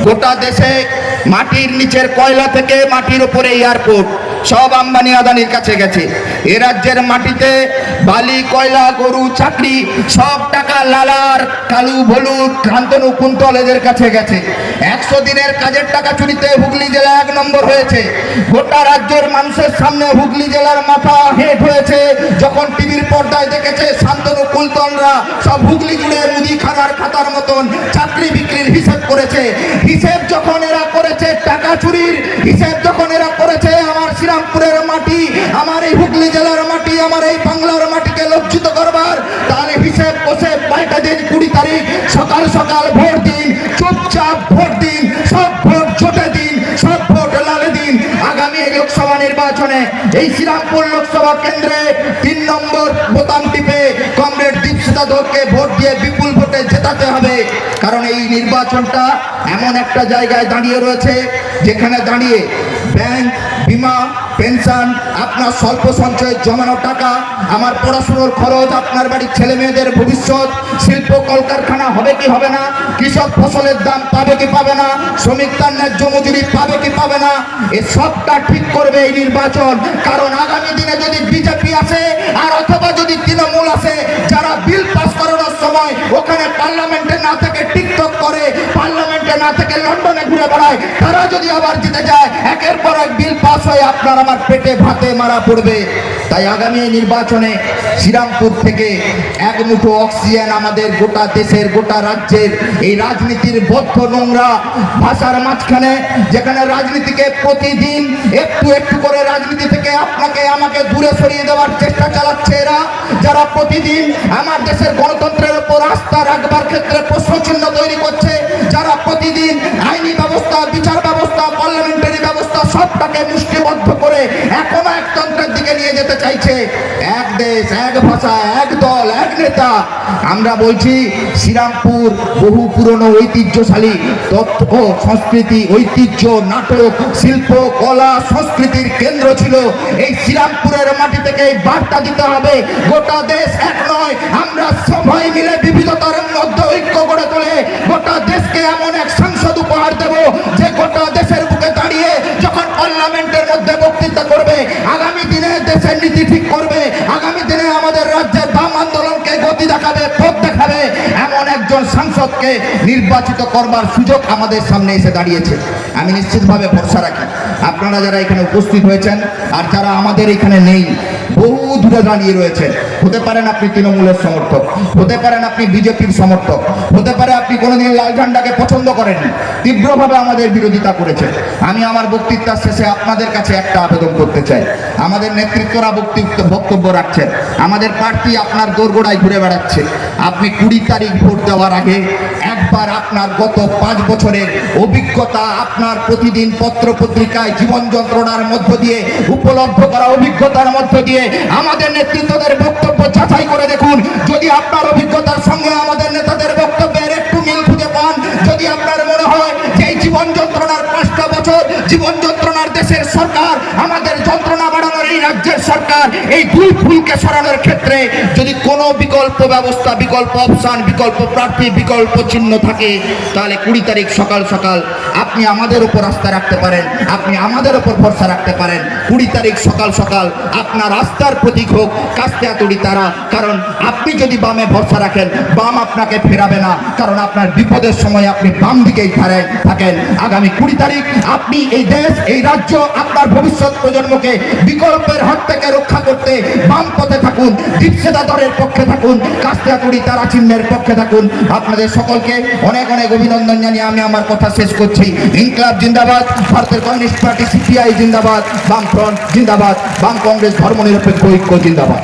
গোটা দেশে মাটির নিচের কয়লা থেকে মাটির উপরে এয়ারপোর্ট সব আম্বানি আদানির কাছে গেছে। এ রাজ্যের মাটিতে বালি, কয়লা, গরু, চাকরি সব টাকা লালার, কালু, ভলু, শান্তনু, কুন্তল এদের কাছে গেছে। 100 দিনের কাজের টাকা চুরিতে হুগলি জেলা 1 নম্বর হয়েছে। গোটা রাজ্যের মানুষের সামনে হুগলি জেলার মাথা হেঁট হয়েছে যখন টিভির পর্দায় দেখেছে শান্তনু, কুন্তলরা সব হুগলি জুড়ে মুদিখানার খাতার মতন চাকরি বিক্রির হিসেব করেছে। হিসেব যখন এরা করেছে টাকা চুরির, হিসেব যখন এরা করেছে আমার শ্রীরামপুরের মাটি, আমার এই হুগলি জেলার মাটি, আমার এই বাংলার মাটিকে লজ্জিত করবার, তাহলে হিসেব বসে 5টা দিন 20 তারিখ সকাল সকাল ভোট দিন, চুপচাপ ভোট দিন, সব ভোট জোটে দিন, সব ভোট লালে দিন। আগামী লোকসভা নির্বাচনে এই শ্রীরামপুর লোকসভা কেন্দ্রে 3 নম্বর বোতাম টিপে কমরেড দীপশিতা ধরকে ভোট দিয়ে বিপুল ভোটে জেতাতে হবে। কারণ এই নির্বাচনটা এমন একটা জায়গায় দাঁড়িয়ে রয়েছে যেখানে দাঁড়িয়ে ব্যাংক, বিমা, পেনশন, আপনার স্বল্প সঞ্চয়ের জমানো টাকা, আমার পড়াশোনার খরচ, আপনার বাড়ির ছেলে মেয়েদের ভবিষ্যৎ, শিল্প কলকারখানা হবে কি হবে না, কৃষক ফসলের দাম পাবে কি পাবে না, শ্রমিক তার ন্যায্য মজুরি পাবে কি পাবে না, এ সবটা ঠিক করবে এই নির্বাচন। কারণ আগামী দিনে যদি বিজেপি আসে আর অথবা যদি তৃণমূল আসে, যারা বিল পাস করানোর সময় ওখানে পার্লামেন্টে না থেকে টিকটক করে, পার্লামেন্টে না থেকে লন্ডনে ঘুরে বেড়ায়, তারা যদি আবার জিতে যায়, একের পর এক বিল পাস হয়ে আপনার আমার পেটে ভাতে মারা পড়বে। তাই আগামী নির্বাচনে শ্রীরামপুর থেকে 1 মুঠো অক্সিজেন আমাদের গোটা দেশের, গোটা রাজ্যের এই রাজনীতির বদ্ধ নোংরা ভাষার মাঝখানে, যেখানে রাজনীতিকে প্রতিদিন একটু একটু করে রাজনীতি থেকে আপনাকে আমাকে দূরে সরিয়ে দেওয়ার চেষ্টা চালাচ্ছে এরা, যারা প্রতিদিন আমার দেশের গণতন্ত্রের উপর আস্থা রাখবার ক্ষেত্রে প্রশ্নচিহ্ন তৈরি করছে, যারা প্রতিদিন আইনি ব্যবস্থা, বিচার ব্যবস্থা, পার্লামেন্টারি ব্যবস্থা সবটাকে মুষ্টিবদ্ধ করে এখনো একতন্ত্রের দিকে নিয়ে যেতে চাইছে। এক দেশ, এক ভাষা, এক দল, এক নেতা। আমরা বলছি শ্রীরামপুর বহু পুরনো ঐতিহ্যশালী তথ্য, সংস্কৃতি, ঐতিহ্য, নাটক, শিল্প, কলা, সংস্কৃতির কেন্দ্র ছিল। এই শ্রীরামপুরের মাটি থেকে এই বার্তা দিতে হবে, গোটা দেশ এক নয়, আমরা সবাই মিলে বিবিধতার মধ্যে ঐক্য গড়ে তোলে গোটা দেশকে এমন এক সংসদ উপহার দেব যে গোটা দেশের বুকে দাঁড়িয়ে যখন পার্লামেন্টের মধ্যে বক্তৃতা করবে, আগামী দিনে দেশের নীতি ঠিক করবে, আগামী দিনে আমাদের রাজ্যের বাম আন্দোলনকে গতি দেখাবে, পথ দেখাবে, এমন একজন সাংসদকে নির্বাচিত করবার সুযোগ আমাদের সামনে এসে দাঁড়িয়েছে। আমি নিশ্চিতভাবে ভরসা রাখি আপনারা যারা এখানে উপস্থিত হয়েছেন আর যারা আমাদের এখানে নেই, বহু দূরে দাঁড়িয়ে রয়েছেন। হতে পারেন আপনি তৃণমূলের সমর্থক, হতে পারেন আপনি বিজেপির সমর্থক, হতে পারে আপনি কোনোদিন লাল ঝান্ডাকে পছন্দ করেননি, তীব্রভাবে আমাদের বিরোধিতা করেছেন। আমি আমার বক্তৃতার শেষে আপনাদের কাছে একটা আবেদন করতে চাই। আমাদের নেতৃত্বরা বক্তব্য রাখছেন, আমাদের প্রার্থী আপনার দোরগোড়ায় ঘুরে বেড়াচ্ছে। আপনি 20 তারিখ ভোট দেওয়ার আগে একবার আপনার গত 5 বছরের অভিজ্ঞতা, আপনার প্রতিদিন পত্র পত্রিকায় জীবন যন্ত্রণার মধ্য দিয়ে উপলব্ধ করা অভিজ্ঞতার মধ্য দিয়ে আমাদের নেতৃত্বদের বক্তব্য যাচাই করে দেখুন। যদি আপনার অভিজ্ঞতার সঙ্গে আমাদের নেতাদের বক্তব্যের একটু মিল খুঁজে পান, যদি আপনার মনে হয় যে এই জীবন যন্ত্রণার 5টা বছর জীবন যন্ত্রণার দেশের সরকার, আমাদের যন্ত্রণা বাড়ানোর এই রাজ্যের সরকার, এই দুই ফুলকে সরানোর ক্ষেত্রে যদি কোনো বিকল্প ব্যবস্থা, বিকল্প অপশন, বিকল্প প্রার্থী, বিকল্প চিহ্ন থাকে, তাহলে 20 তারিখ সকাল সকাল আপনি আমাদের উপর আস্থা রাখতে পারেন, আপনি আমাদের উপর ভরসা রাখতে পারেন। 20 তারিখ সকাল সকাল আপনার আস্থার প্রতীক হোক কাস্তেয়াতুড়ি তারা। কারণ আপনি যদি বামে ভরসা রাখেন, বাম আপনাকে ফেরাবে না, কারণ আপনার বিপদের সময় আপনি বাম দিকেই থাকেন। আগামী 20 তারিখ আপনি এই দেশ, এই রাজ্য, আপনার ভবিষ্যৎ প্রজন্মকে বিকল্পের হাত থেকে রক্ষা করতে বাম পথে থাকুন, দীপশিতা দলের পক্ষে থাকুন, কাস্তেয়াতুড়ি তারা চিহ্নের পক্ষে থাকুন। আপনাদের সকলকে অনেক অনেক অভিনন্দন জানিয়ে আমি আমার কথা শেষ করছি। ইনকলাব জিন্দাবাদ, ভারতের কমিউনিস্ট পার্টি সিপিআই জিন্দাবাদ, বাম ফ্রন্ট জিন্দাবাদ, বাম কংগ্রেস ধর্মনিরপেক্ষ ঐক্য জিন্দাবাদ।